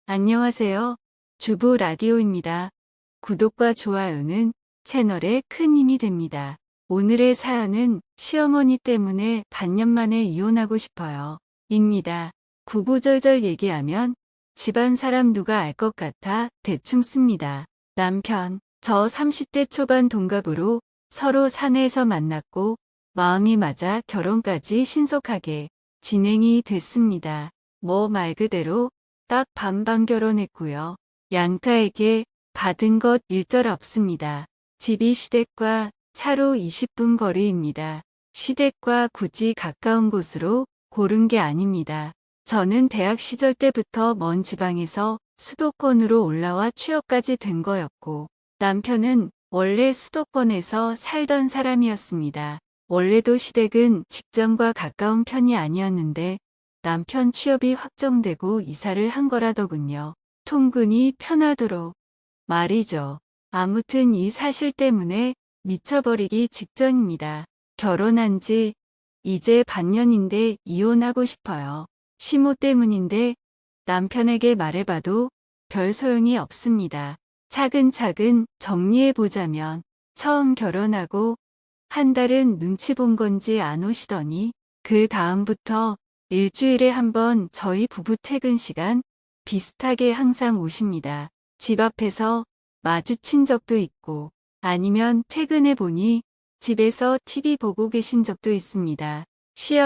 안녕하세요. 주부 라디오입니다. 구독과 좋아요는 채널에 큰 힘이 됩니다. 오늘의 사연은 시어머니 때문에 반년 만에 이혼하고 싶어요. 입니다. 구구절절 얘기하면 집안 사람 누가 알 것 같아 대충 씁니다. 남편, 저 30대 초반 동갑으로 서로 사내에서 만났고 마음이 맞아 결혼까지 신속하게 진행이 됐습니다. 뭐 말 그대로 딱 반반 결혼했고요. 양가에게 받은 것 일절 없습니다. 집이 시댁과 차로 20분 거리입니다. 시댁과 굳이 가까운 곳으로 고른 게 아닙니다. 저는 대학 시절 때부터 먼 지방에서 수도권으로 올라와 취업까지 된 거였고, 남편은 원래 수도권에서 살던 사람이었습니다. 원래도 시댁은 직장과 가까운 편이 아니었는데 남편 취업이 확정되고 이사를 한 거라더군요. 통근이 편하도록 말이죠. 아무튼 이 사실 때문에 미쳐버리기 직전입니다. 결혼한 지 이제 반년인데 이혼하고 싶어요. 시모 때문인데 남편에게 말해봐도 별 소용이 없습니다. 차근차근 정리해보자면 처음 결혼하고 한 달은 눈치 본 건지 안 오시더니 그 다음부터 일주일에 한 번 저희 부부 퇴근 시간 비슷하게 항상 오십니다. 집 앞에서 마주친 적도 있고 아니면 퇴근해 보니 집에서 TV 보고 계신 적도 있습니다.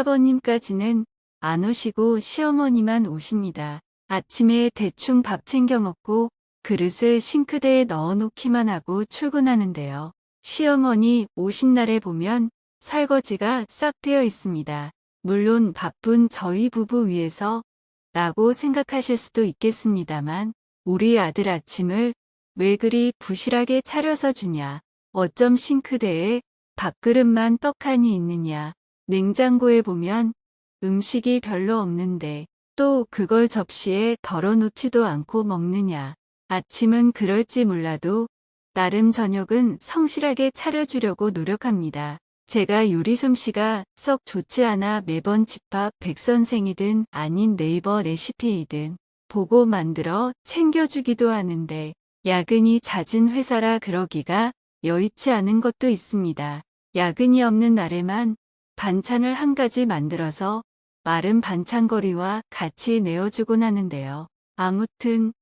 시아버님까지는 안 오시고 시어머니만 오십니다. 아침에 대충 밥 챙겨 먹고 그릇을 싱크대에 넣어 놓기만 하고 출근하는데요. 시어머니 오신 날에 보면 설거지가 싹 되어 있습니다. 물론 바쁜 저희 부부 위해서 라고 생각하실 수도 있겠습니다만 우리 아들 아침을 왜 그리 부실하게 차려서 주냐. 어쩜 싱크대에 밥그릇만 떡하니 있느냐. 냉장고에 보면 음식이 별로 없는데 또 그걸 접시에 덜어놓지도 않고 먹느냐. 아침은 그럴지 몰라도 나름 저녁은 성실하게 차려주려고 노력합니다. 제가 요리 솜씨가 썩 좋지 않아 매번 집밥 백선생이든 아닌 네이버 레시피이든 보고 만들어 챙겨주기도 하는데 야근이 잦은 회사라 그러기가 여의치 않은 것도 있습니다. 야근이 없는 날에만 반찬을 한 가지 만들어서 마른 반찬거리와 같이 내어주곤 하는데요. 아무튼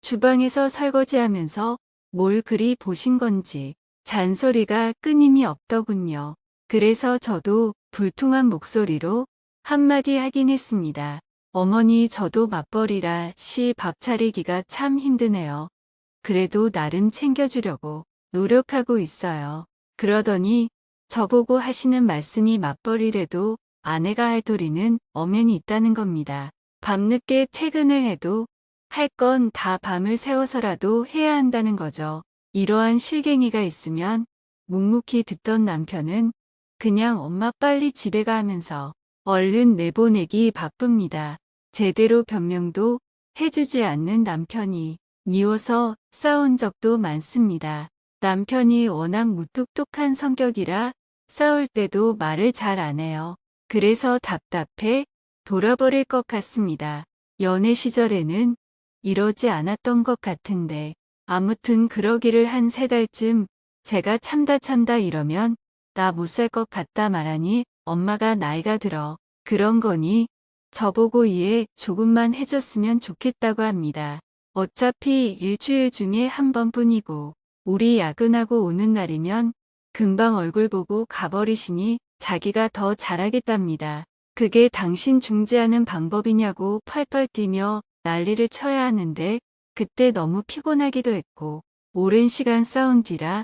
주방에서 설거지하면서 뭘 그리 보신 건지 잔소리가 끊임이 없더군요. 그래서 저도 불통한 목소리로 한마디 하긴 했습니다. 어머니 저도 맞벌이라 시 밥 차리기가 참 힘드네요. 그래도 나름 챙겨주려고 노력하고 있어요. 그러더니 저보고 하시는 말씀이 맞벌이래도 아내가 할 도리는 엄연히 있다는 겁니다. 밤늦게 퇴근을 해도 할 건 다 밤을 새워서라도 해야 한다는 거죠. 이러한 실갱이가 있으면 묵묵히 듣던 남편은 그냥 엄마 빨리 집에 가 하면서 얼른 내보내기 바쁩니다. 제대로 변명도 해주지 않는 남편이 미워서 싸운 적도 많습니다. 남편이 워낙 무뚝뚝한 성격이라 싸울 때도 말을 잘 안 해요. 그래서 답답해 돌아버릴 것 같습니다. 연애 시절에는 이러지 않았던 것 같은데 아무튼 그러기를 한 3달쯤 제가 참다 이러면 나 못 살 것 같다 말하니 엄마가 나이가 들어 그런 거니 저보고 이해 조금만 해줬으면 좋겠다고 합니다. 어차피 일주일 중에 한 번뿐이고 우리 야근하고 오는 날이면 금방 얼굴 보고 가버리시니 자기가 더 잘하겠답니다. 그게 당신 중재하는 방법이냐고 펄펄 뛰며 난리를 쳐야 하는데 그때 너무 피곤하기도 했고 오랜 시간 싸운 뒤라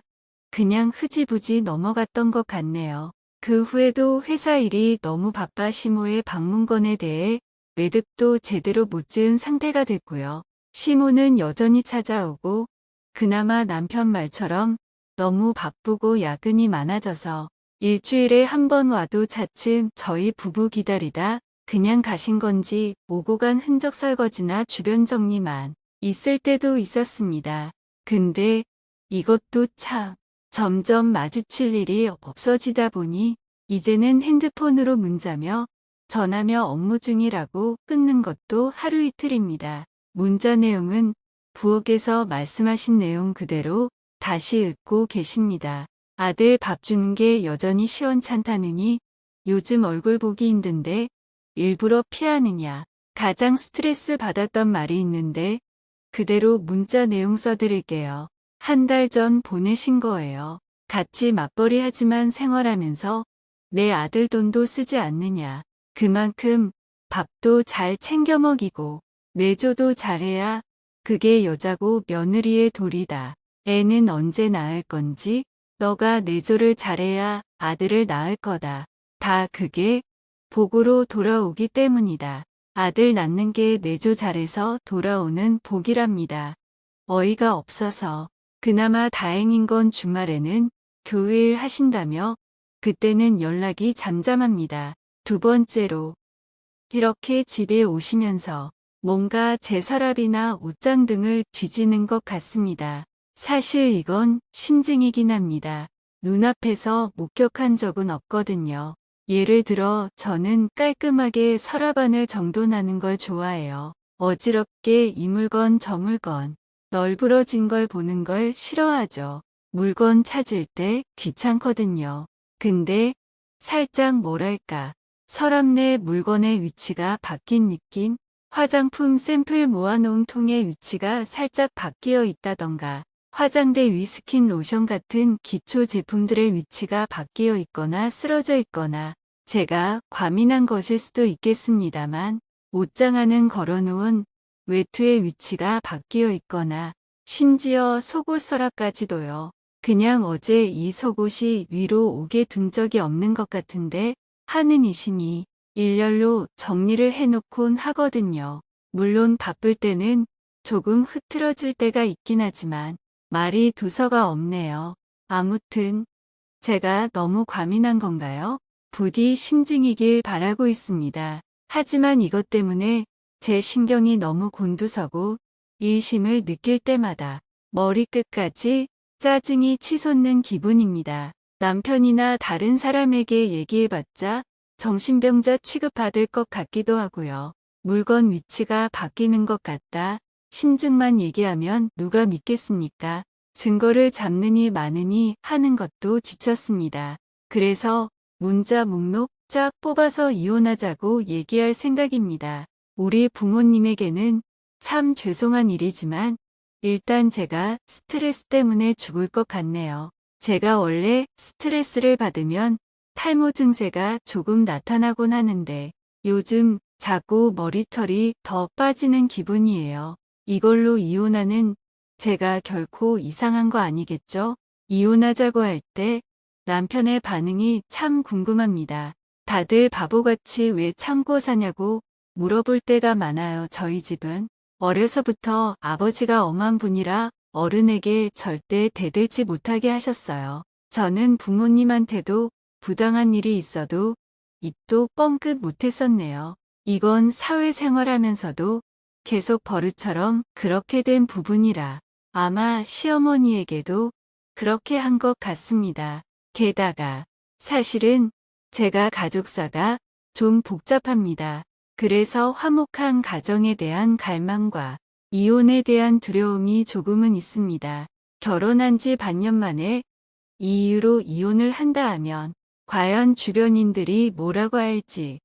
그냥 흐지부지 넘어갔던 것 같네요. 그 후에도 회사 일이 너무 바빠 시모의 방문건에 대해 매듭도 제대로 못 지은 상태가 됐고요. 시모는 여전히 찾아오고 그나마 남편 말처럼 너무 바쁘고 야근이 많아져서 일주일에 한 번 와도 차츰 저희 부부 기다리다 그냥 가신 건지 오고 간 흔적 설거지나 주변 정리만 있을 때도 있었습니다. 근데 이것도 참 점점 마주칠 일이 없어지다 보니 이제는 핸드폰으로 문자며 전화며 업무 중이라고 끊는 것도 하루 이틀입니다. 문자 내용은 부엌에서 말씀하신 내용 그대로 다시 읽고 계십니다. 아들 밥 주는 게 여전히 시원찮다느니 요즘 얼굴 보기 힘든데 일부러 피하느냐. 가장 스트레스 받았던 말이 있는데 그대로 문자 내용 써드릴게요. 한 달 전 보내신 거예요. 같이 맞벌이 하지만 생활하면서 내 아들 돈도 쓰지 않느냐. 그만큼 밥도 잘 챙겨 먹이고 내조도 잘해야 그게 여자고 며느리의 도리다. 애는 언제 낳을 건지 너가 내조를 잘해야 아들을 낳을 거다. 다 그게 복으로 돌아오기 때문이다. 아들 낳는 게 내조 잘해서 돌아오는 복이랍니다. 어이가 없어서 그나마 다행인 건 주말에는 교회일 하신다며 그때는 연락이 잠잠합니다. 두 번째로 이렇게 집에 오시면서 뭔가 제 서랍이나 옷장 등을 뒤지는 것 같습니다. 사실 이건 심증이긴 합니다. 눈앞에서 목격한 적은 없거든요. 예를 들어 저는 깔끔하게 서랍 안을 정돈하는 걸 좋아해요. 어지럽게 이 물건 저 물건 널브러진 걸 보는 걸 싫어하죠. 물건 찾을 때 귀찮거든요. 근데 살짝 뭐랄까 서랍 내 물건의 위치가 바뀐 느낌? 화장품 샘플 모아놓은 통의 위치가 살짝 바뀌어 있다던가 화장대 위 스킨 로션 같은 기초 제품들의 위치가 바뀌어 있거나 쓰러져 있거나 제가 과민한 것일 수도 있겠습니다만 옷장 안은 걸어놓은 외투의 위치가 바뀌어 있거나 심지어 속옷 서랍까지도요. 그냥 어제 이 속옷이 위로 오게 둔 적이 없는 것 같은데 하는 이심이 일렬로 정리를 해놓곤 하거든요. 물론 바쁠 때는 조금 흐트러질 때가 있긴 하지만 말이 두서가 없네요. 아무튼 제가 너무 과민한 건가요? 부디 심증이길 바라고 있습니다. 하지만 이것 때문에 제 신경이 너무 곤두서고 일심을 느낄 때마다 머리끝까지 짜증이 치솟는 기분입니다. 남편이나 다른 사람에게 얘기해봤자 정신병자 취급받을 것 같기도 하고요. 물건 위치가 바뀌는 것 같다. 심증만 얘기하면 누가 믿겠습니까? 증거를 잡느니 마느니 하는 것도 지쳤습니다. 그래서 문자 목록 쫙 뽑아서 이혼하자고 얘기할 생각입니다. 우리 부모님에게는 참 죄송한 일이지만 일단 제가 스트레스 때문에 죽을 것 같네요. 제가 원래 스트레스를 받으면 탈모 증세가 조금 나타나곤 하는데 요즘 자꾸 머리털이 더 빠지는 기분이에요. 이걸로 이혼하는 제가 결코 이상한 거 아니겠죠? 이혼하자고 할 때 남편의 반응이 참 궁금합니다. 다들 바보같이 왜 참고 사냐고 물어볼 때가 많아요. 저희 집은 어려서부터 아버지가 엄한 분이라 어른에게 절대 대들지 못하게 하셨어요. 저는 부모님한테도 부당한 일이 있어도 입도 뻥끗 못했었네요. 이건 사회생활하면서도 계속 버릇처럼 그렇게 된 부분이라 아마 시어머니에게도 그렇게 한 것 같습니다. 게다가 사실은 제가 가족사가 좀 복잡합니다. 그래서 화목한 가정에 대한 갈망과 이혼에 대한 두려움이 조금은 있습니다. 결혼한 지 반년 만에 이 이유로 이혼을 한다 하면 과연 주변인들이 뭐라고 할지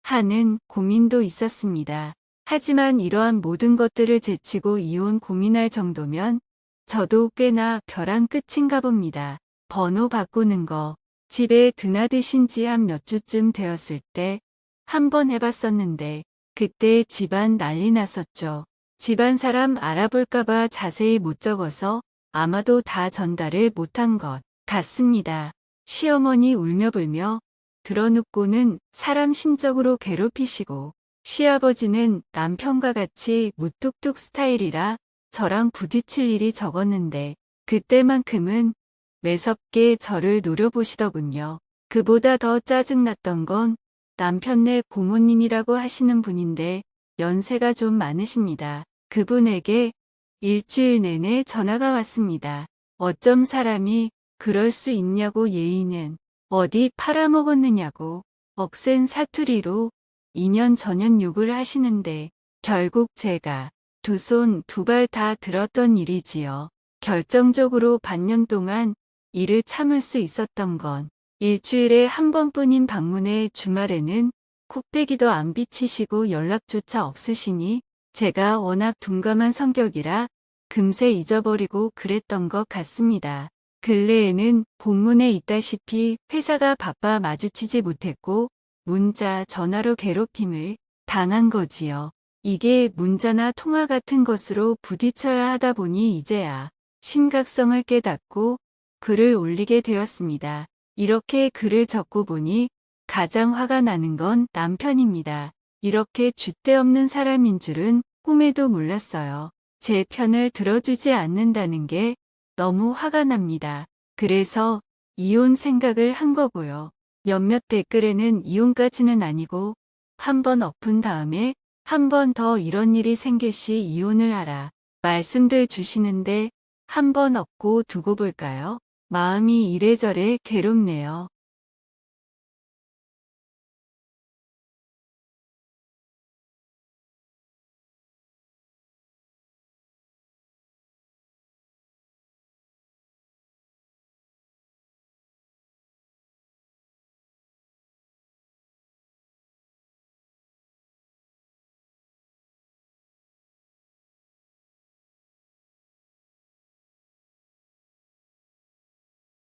하는 고민도 있었습니다. 하지만 이러한 모든 것들을 제치고 이혼 고민할 정도면 저도 꽤나 벼랑 끝인가 봅니다. 번호 바꾸는 거 집에 드나드신 지 한 몇 주쯤 되었을 때 한번 해봤었는데 그때 집안 난리 났었죠. 집안 사람 알아볼까봐 자세히 못 적어서 아마도 다 전달을 못한 것 같습니다. 시어머니 울며불며 들어눕고는 사람 심적으로 괴롭히시고 시아버지는 남편과 같이 무뚝뚝 스타일이라 저랑 부딪힐 일이 적었는데 그때만큼은 매섭게 저를 노려보시더군요. 그보다 더 짜증났던 건 남편네 고모님이라고 하시는 분인데 연세가 좀 많으십니다. 그분에게 일주일 내내 전화가 왔습니다. 어쩜 사람이 그럴 수 있냐고 예의는 어디 팔아먹었느냐고 억센 사투리로 2년 전년 욕을 하시는데 결국 제가 두 손, 두 발 다 들었던 일이지요. 결정적으로 반년 동안 이를 참을 수 있었던 건 일주일에 한 번뿐인 방문에 주말에는 코빼기도 안 비치시고 연락조차 없으시니 제가 워낙 둔감한 성격이라 금세 잊어버리고 그랬던 것 같습니다. 근래에는 본문에 있다시피 회사가 바빠 마주치지 못했고 문자, 전화로 괴롭힘을 당한 거지요. 이게 문자나 통화 같은 것으로 부딪혀야 하다 보니 이제야 심각성을 깨닫고 글을 올리게 되었습니다. 이렇게 글을 적고 보니 가장 화가 나는 건 남편입니다. 이렇게 줏대없는 사람인 줄은 꿈에도 몰랐어요. 제 편을 들어주지 않는다는 게 너무 화가 납니다. 그래서 이혼 생각을 한 거고요. 몇몇 댓글에는 이혼까지는 아니고 한 번 엎은 다음에 한 번 더 이런 일이 생길 시 이혼을 하라 말씀들 주시는데 한 번 엎고 두고 볼까요? 마음이 이래저래 괴롭네요.